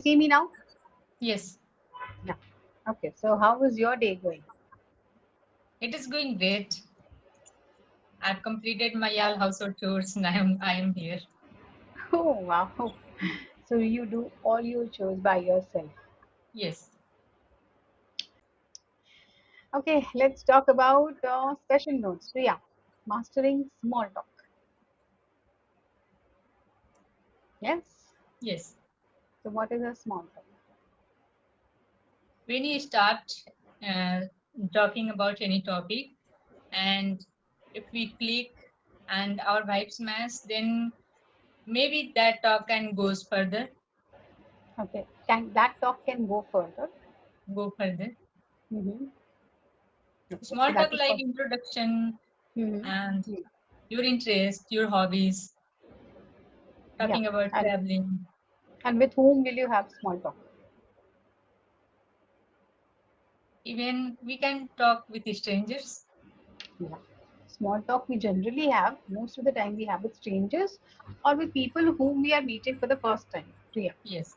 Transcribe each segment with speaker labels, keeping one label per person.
Speaker 1: see me now?
Speaker 2: Yes,
Speaker 1: Yeah. Okay. So how is your day going?
Speaker 2: it is going great. I've completed my all household chores and I am here.
Speaker 1: Oh wow. So you do all your chores by yourself.
Speaker 2: Yes,
Speaker 1: Okay, let's talk about session notes. So yeah, mastering small talk. Yes.
Speaker 2: yes.
Speaker 1: So what is a small talk?
Speaker 2: When you start uh, talking about any topic, and if we click and our vibes match, then maybe that talk can goes further,
Speaker 1: Okay. Can that talk can go further?
Speaker 2: go further.
Speaker 1: Mm-hmm. Okay. So
Speaker 2: Small
Speaker 1: that
Speaker 2: talk
Speaker 1: is
Speaker 2: like
Speaker 1: called.
Speaker 2: introduction and
Speaker 1: Mm-hmm.
Speaker 2: your interest, your hobbies,
Speaker 1: Yeah.
Speaker 2: talking about
Speaker 1: And
Speaker 2: traveling.
Speaker 1: with whom will you have small talk?
Speaker 2: Even we can talk with strangers.
Speaker 1: Yeah. Small talk we generally have most of the time we have with strangers or with people whom we are meeting for the first time. Priya.
Speaker 2: Yes,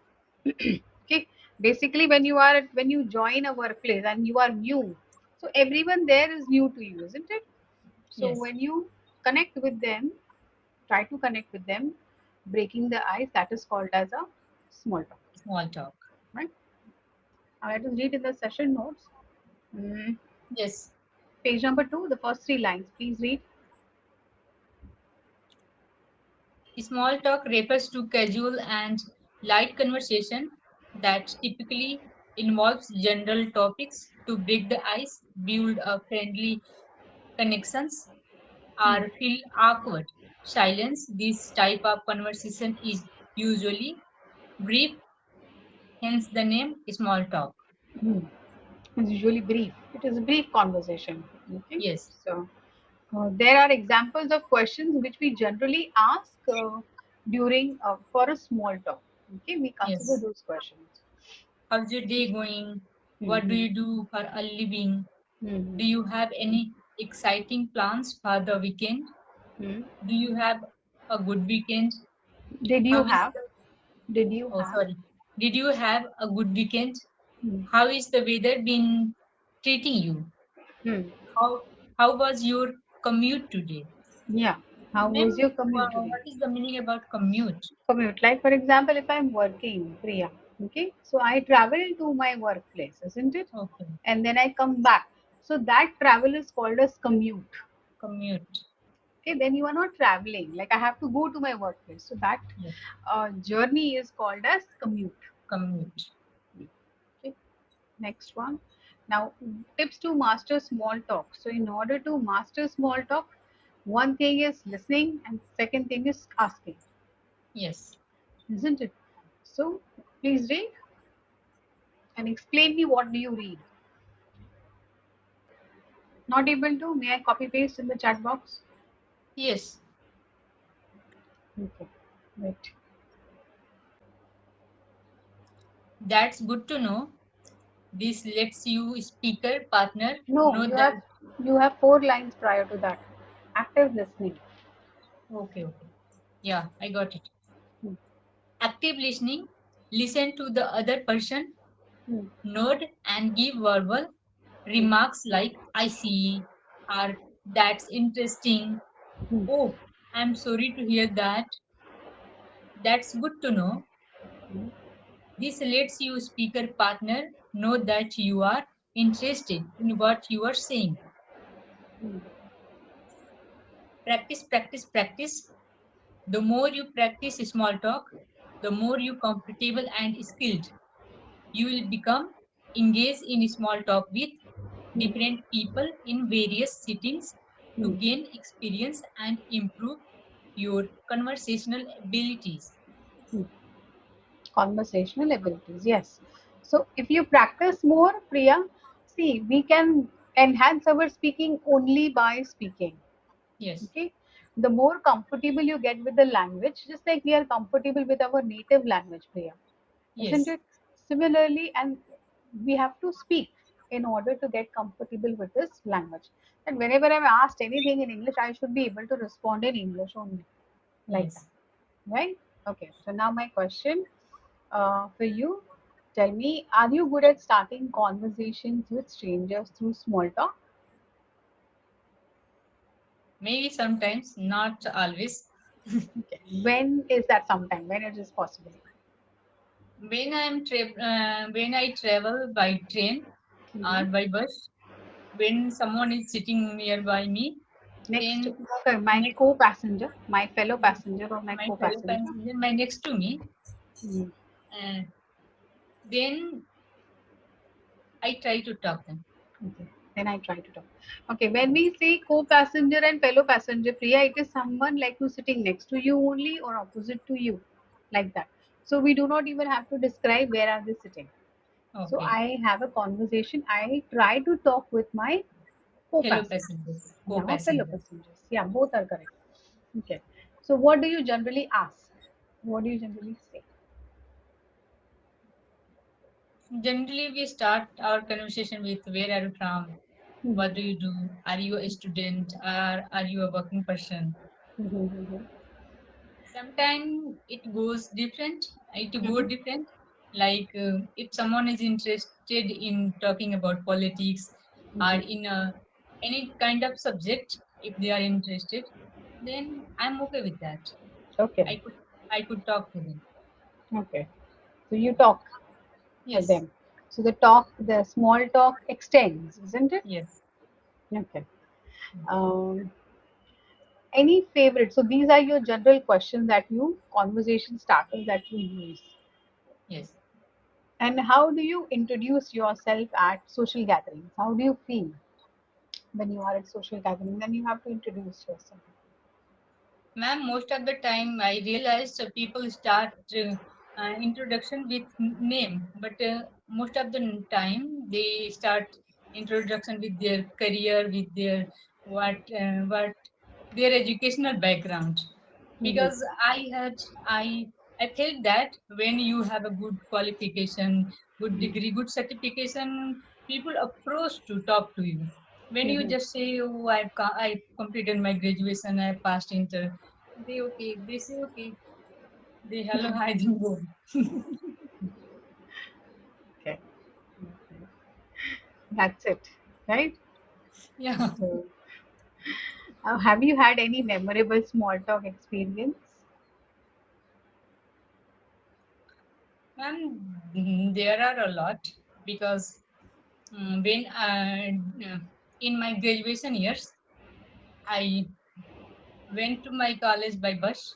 Speaker 1: Okay. Basically, when you join a workplace and you are new, so everyone there is new to you, isn't it? So
Speaker 2: yes.
Speaker 1: when you connect with them, try to connect with them, breaking the ice. That is called as a small talk,
Speaker 2: Small talk.
Speaker 1: right? Let us read in the session notes. Mm,
Speaker 2: Yes.
Speaker 1: Page number 2, the first three lines. Please read.
Speaker 2: Small talk refers to casual and light conversation that typically involves general topics to break the ice, build a friendly connections,
Speaker 1: Hmm.
Speaker 2: or feel awkward silence. This type of conversation is usually brief, hence the name small talk.
Speaker 1: Hmm. It's usually brief. It is a brief conversation. Okay.
Speaker 2: Yes,
Speaker 1: So there are examples of questions which we generally ask during for a small talk. Okay, we consider
Speaker 2: yes.
Speaker 1: those questions.
Speaker 2: How's your day going? What do
Speaker 1: Mm-hmm.
Speaker 2: you do for a living?
Speaker 1: Mm-hmm.
Speaker 2: Do you have any exciting plans for the weekend?
Speaker 1: Hmm.
Speaker 2: Do you have a good weekend?
Speaker 1: Did
Speaker 2: How
Speaker 1: you
Speaker 2: is
Speaker 1: have?
Speaker 2: the
Speaker 1: Did you
Speaker 2: oh
Speaker 1: have?
Speaker 2: sorry. Did you have a good weekend?
Speaker 1: Hmm.
Speaker 2: How is the weather been treating you?
Speaker 1: Hmm.
Speaker 2: How how was your commute today?
Speaker 1: Yeah. How was
Speaker 2: Then
Speaker 1: your commute today?
Speaker 2: what is the meaning about commute?
Speaker 1: Commute. Like for example, if I'm working, Priya. Okay, so I travel to my workplace, isn't it?
Speaker 2: Okay,
Speaker 1: And then I come back. So that travel is called as commute.
Speaker 2: commute.
Speaker 1: Okay, then you are not traveling. Like I have to go to my workplace. So that
Speaker 2: Yes,
Speaker 1: journey is called as commute.
Speaker 2: commute.
Speaker 1: Okay, next one. Now, tips to master small talk. So, in order to master small talk, one thing is listening, and second thing is asking,
Speaker 2: Yes.
Speaker 1: isn't it? So, please read and explain me what do you read. Not able to? May I copy paste in the chat box?
Speaker 2: Yes.
Speaker 1: Okay, wait.
Speaker 2: That's good to know. This lets you speaker partner
Speaker 1: No,
Speaker 2: know that
Speaker 1: you have four lines prior to that. Active listening.
Speaker 2: okay, okay. Yeah, I got it.
Speaker 1: Hmm.
Speaker 2: Active listening, listen to the other person,
Speaker 1: Hmm.
Speaker 2: nod and give verbal
Speaker 1: Hmm.
Speaker 2: remarks like I see or that's interesting.
Speaker 1: Hmm.
Speaker 2: Oh, I'm sorry to hear that. That's good to know.
Speaker 1: Hmm.
Speaker 2: This lets you speaker partner know that you are interested in what you are saying.
Speaker 1: Hmm.
Speaker 2: Practice, practice, practice. The more you practice small talk, the more you comfortable and skilled. You will become engaged in small talk with
Speaker 1: Hmm.
Speaker 2: different people in various settings to
Speaker 1: Hmm.
Speaker 2: gain experience and improve your conversational abilities.
Speaker 1: Hmm. Conversational abilities, yes. So if you practice more, Priya, see, we can enhance our speaking only by speaking.
Speaker 2: Yes,
Speaker 1: Okay, the more comfortable you get with the language, just like we are comfortable with our native language, Priya, isn't
Speaker 2: yes,
Speaker 1: it? Similarly, and we have to speak in order to get comfortable with this language. And whenever I'm asked anything in English, I should be able to respond in English only, like that,
Speaker 2: yes.
Speaker 1: right? Okay, so now my question. For you, tell me, are you good at starting conversations with strangers through small talk?
Speaker 2: Maybe sometimes, not always.
Speaker 1: Okay. When is that sometime? When it is possible?
Speaker 2: When I travel by train
Speaker 1: Hmm.
Speaker 2: or by bus, when someone is sitting nearby me,
Speaker 1: Next to
Speaker 2: then
Speaker 1: okay, my
Speaker 2: next
Speaker 1: co-passenger, my fellow
Speaker 2: yes,
Speaker 1: passenger or my
Speaker 2: my fellow
Speaker 1: co-passenger.
Speaker 2: passenger, my next to me,
Speaker 1: Hmm.
Speaker 2: uh, then I try to talk them.
Speaker 1: Okay. Then I try to talk. Okay. When we say co-passenger and fellow passenger, Priya, it is someone like who's sitting next to you only or opposite to you, like that. So we do not even have to describe where are they sitting. So
Speaker 2: Okay,
Speaker 1: I have a conversation. I try to talk with my
Speaker 2: fellow
Speaker 1: co-passenger.
Speaker 2: passengers,
Speaker 1: Yeah, or fellow
Speaker 2: co-passengers.
Speaker 1: passengers. Yeah, both are correct. Okay. So what do you generally ask? What do you generally say?
Speaker 2: Generally, we start our conversation with where are you from?
Speaker 1: Hmm.
Speaker 2: What do you do? Are you a student or are you a working person?
Speaker 1: Hmm.
Speaker 2: Sometimes it goes different. It go
Speaker 1: Hmm.
Speaker 2: different. Like if someone is interested in talking about politics or
Speaker 1: Hmm.
Speaker 2: in any kind of subject, if they are interested, then I'm okay with that.
Speaker 1: Okay.
Speaker 2: I could I could talk to them.
Speaker 1: Okay. So you talk for
Speaker 2: Yes,
Speaker 1: them. So the talk, the small talk extends, isn't it?
Speaker 2: yes,
Speaker 1: Okay. Um, any favorite? So these are your general questions that you conversation starters that you use.
Speaker 2: yes.
Speaker 1: And how do you introduce yourself at social gatherings? How do you feel when you are at social gathering? Then you have to introduce yourself.
Speaker 2: Ma'am, most of the time I realized people start introduction with name, but most of the time they start introduction with their career, with their what their educational background.
Speaker 1: Hmm.
Speaker 2: Because I I felt that when you have a good qualification, good degree, good certification, people approach to talk to you. When you
Speaker 1: Hmm.
Speaker 2: just say, "Oh, I completed my graduation, I passed inter," they say okay, they hello, hi, then go.
Speaker 1: Okay. That's it, right?
Speaker 2: Yeah,
Speaker 1: So, have you had any memorable small talk experience?
Speaker 2: and there are a lot because when in my graduation years, I went to my college by bus.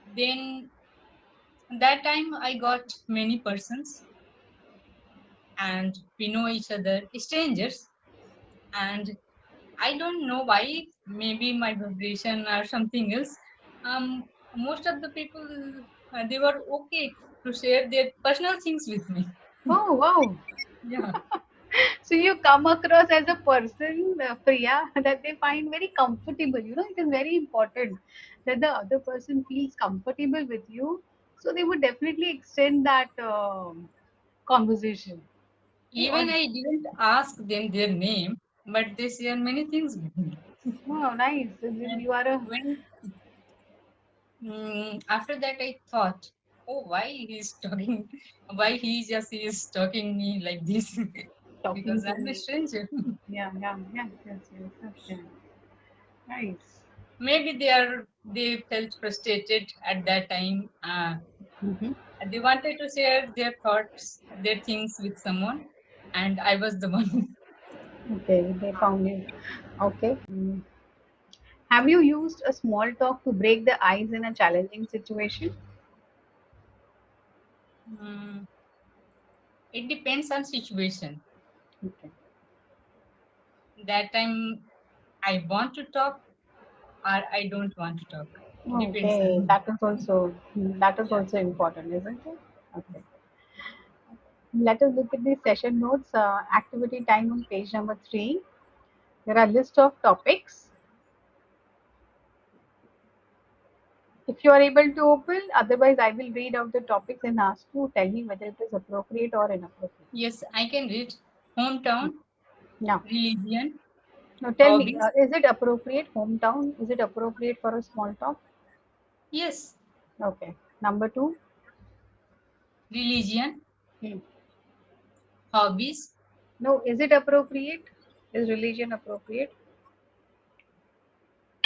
Speaker 2: Then that time I got many persons and we know each other, strangers, and I don't know why, maybe my vibration or something else. Most of the people they were okay to share their personal things with me.
Speaker 1: Oh, wow.
Speaker 2: Yeah,
Speaker 1: So you come across as a person, Priya, that they find very comfortable. You know, it is very important that the other person feels comfortable with you. So they would definitely extend that conversation. Hey,
Speaker 2: even I didn't ask them their name, but they share many things with me.
Speaker 1: oh, nice. So then
Speaker 2: And
Speaker 1: you are
Speaker 2: when after that I thought, oh, why he's talking, why he just is talking me like this,
Speaker 1: talking
Speaker 2: because
Speaker 1: to
Speaker 2: I'm a
Speaker 1: me.
Speaker 2: stranger.
Speaker 1: Yeah, yeah, yeah, yes, yes, okay. Nice.
Speaker 2: Maybe they felt frustrated at that time.
Speaker 1: Mm-hmm.
Speaker 2: They wanted to share their thoughts, their things with someone, and I was the one.
Speaker 1: Okay, they found you. Okay. Have you used a small talk to break the ice in a challenging situation?
Speaker 2: Mm, it depends on situation.
Speaker 1: Okay.
Speaker 2: That time I want to talk or I don't want to talk. Depends
Speaker 1: Okay,
Speaker 2: on.
Speaker 1: that is
Speaker 2: Yeah.
Speaker 1: also important, isn't it? Okay. Let us look at the session notes. Activity time on page number 3. There are list of topics. If you are able to open, otherwise I will read out the topics and ask you tell me whether it is appropriate or inappropriate.
Speaker 2: Yes, I can read. Hometown,
Speaker 1: Now,
Speaker 2: religion,
Speaker 1: now tell me,
Speaker 2: hobbies.
Speaker 1: is it appropriate? Hometown, is it appropriate for a small talk?
Speaker 2: Yes,
Speaker 1: Okay. Number 2.
Speaker 2: religion,
Speaker 1: Hmm.
Speaker 2: hobbies.
Speaker 1: No, is it appropriate? Is religion appropriate?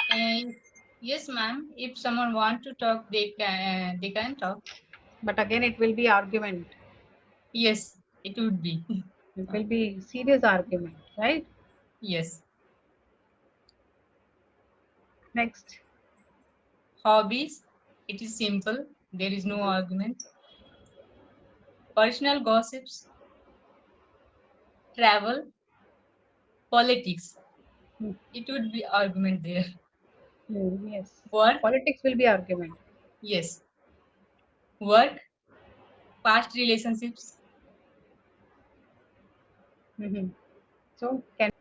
Speaker 2: And yes, ma'am, if someone want to talk, they can talk.
Speaker 1: But again, it will be argument.
Speaker 2: Yes, it would be.
Speaker 1: It will be serious argument, right?
Speaker 2: Yes.
Speaker 1: Next.
Speaker 2: Hobbies, it is simple. There is no argument. Personal gossips, travel, politics.
Speaker 1: Hmm.
Speaker 2: It would be argument there.
Speaker 1: Hmm, yes.
Speaker 2: Work,
Speaker 1: Politics will be argument.
Speaker 2: yes. Work, past relationships.
Speaker 1: Hmm. So can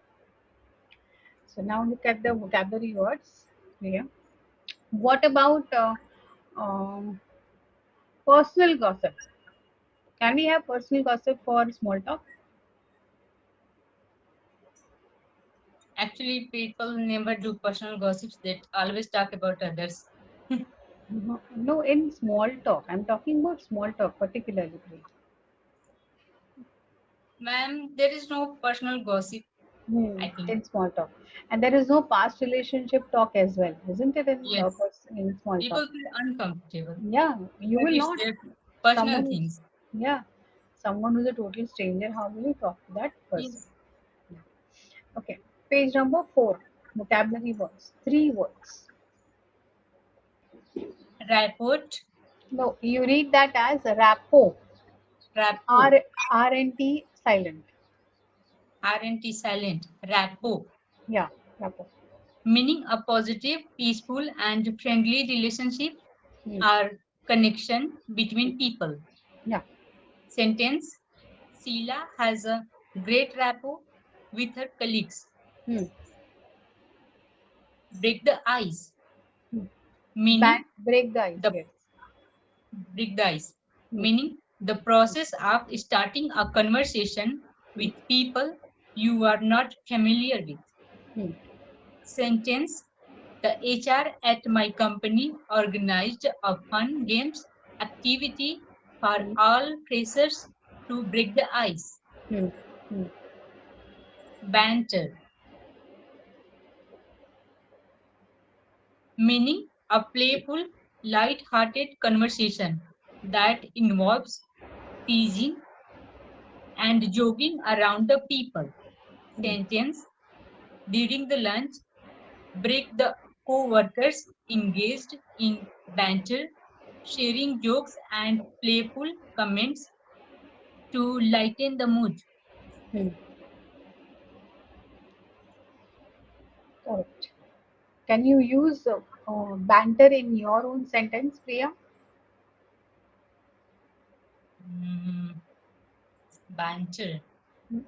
Speaker 1: so now look at the vocabulary words here. What about um, personal gossip? Can we have personal gossip for small talk?
Speaker 2: Actually, people never do personal gossips. They always talk about others.
Speaker 1: No, no, in small talk. I'm talking about small talk particularly.
Speaker 2: Ma'am, there is no personal gossip, I think.
Speaker 1: In small talk, and there is no past relationship talk as well, isn't it?
Speaker 2: Yes.
Speaker 1: In small talk,
Speaker 2: People feel uncomfortable
Speaker 1: yeah, you
Speaker 2: when
Speaker 1: will
Speaker 2: it's
Speaker 1: not.
Speaker 2: their personal
Speaker 1: Someone who's
Speaker 2: things.
Speaker 1: yeah, someone who's a total stranger. How will you talk to that person?
Speaker 2: Yes.
Speaker 1: Okay, page number 4. Vocabulary words. 3 words.
Speaker 2: Rapport,
Speaker 1: No, you read that as rapo.
Speaker 2: rapport,
Speaker 1: R N T silent.
Speaker 2: RNT silent, rapport,
Speaker 1: Yeah, rapo.
Speaker 2: meaning a positive, peaceful, and friendly relationship
Speaker 1: Hmm.
Speaker 2: or connection between people.
Speaker 1: Yeah.
Speaker 2: Sentence, Sheila has a great rapport with her colleagues.
Speaker 1: Hmm.
Speaker 2: Break the ice,
Speaker 1: Hmm.
Speaker 2: meaning
Speaker 1: Break the ice.
Speaker 2: the
Speaker 1: Yes.
Speaker 2: break the ice,
Speaker 1: Hmm.
Speaker 2: meaning the process of starting a conversation with people you are not familiar with.
Speaker 1: Hmm.
Speaker 2: Sentence, the HR at my company organized a fun games activity for
Speaker 1: Hmm.
Speaker 2: all freshers to break the ice.
Speaker 1: Hmm. Hmm.
Speaker 2: Banter, meaning a playful, light-hearted conversation that involves teasing and joking around the people.
Speaker 1: Hmm.
Speaker 2: Sentence, during the lunch break, the co-workers engaged in banter, sharing jokes and playful comments to lighten the mood.
Speaker 1: Hmm. Correct. Can you use banter in your own sentence, Priya?
Speaker 2: Mm, banter.
Speaker 1: Hmm.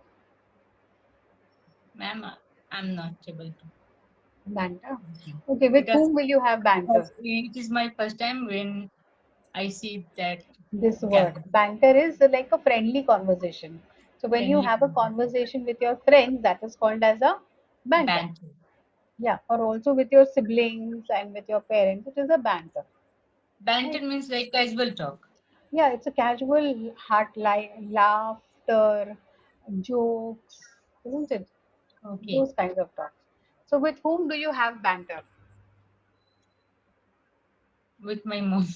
Speaker 2: Ma'am, I'm not able to.
Speaker 1: Banter.
Speaker 2: Okay.
Speaker 1: Okay, with
Speaker 2: Because
Speaker 1: whom will you have banter?
Speaker 2: it is my first time when I see that
Speaker 1: This word.
Speaker 2: vocabulary.
Speaker 1: Banter is like a friendly conversation. So when you
Speaker 2: Friendly
Speaker 1: have a conversation with your friends, that is called as a banter.
Speaker 2: banter.
Speaker 1: Yeah, or also with your siblings and with your parents, it is a banter.
Speaker 2: Banter
Speaker 1: Right?
Speaker 2: means like casual talk.
Speaker 1: Yeah, it's a casual heart laughter, jokes, isn't it?
Speaker 2: Okay.
Speaker 1: Those kinds of talks. So with whom do you have banter?
Speaker 2: With my mom.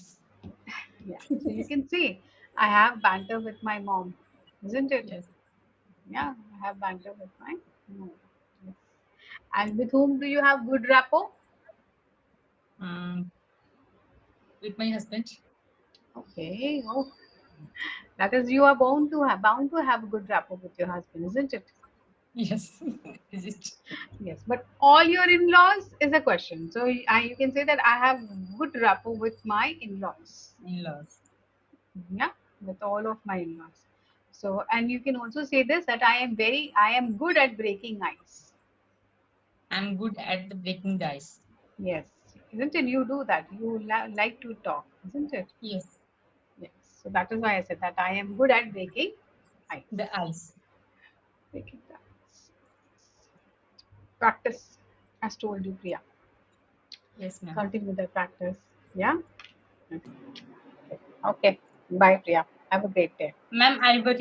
Speaker 1: Yeah. So you can see I have banter with my mom, isn't it?
Speaker 2: Yes.
Speaker 1: Yeah, I have banter with my mom. Yes. And with whom do you have good rapport?
Speaker 2: Um, with my husband.
Speaker 1: Okay. Oh, that is you are bound to have good rapport with your husband, isn't it?
Speaker 2: Yes. Is it?
Speaker 1: Yes. But all your in-laws is a question. So you can say that I have good rapport with my in-laws.
Speaker 2: In-laws.
Speaker 1: Yeah, with all of my in-laws. So and you can also say this that I am good at breaking ice.
Speaker 2: I'm good at the breaking the ice.
Speaker 1: Yes, isn't it? You do that. You like to talk, isn't it?
Speaker 2: Yes,
Speaker 1: Yes. So that is why I said that I am good at breaking ice.
Speaker 2: the ice.
Speaker 1: Breaking the ice. Practice, as told you, Priya.
Speaker 2: Yes, ma'am.
Speaker 1: Continue the practice. Yeah. Okay. Okay. Bye, Priya. Have a great day.
Speaker 2: Ma'am, I will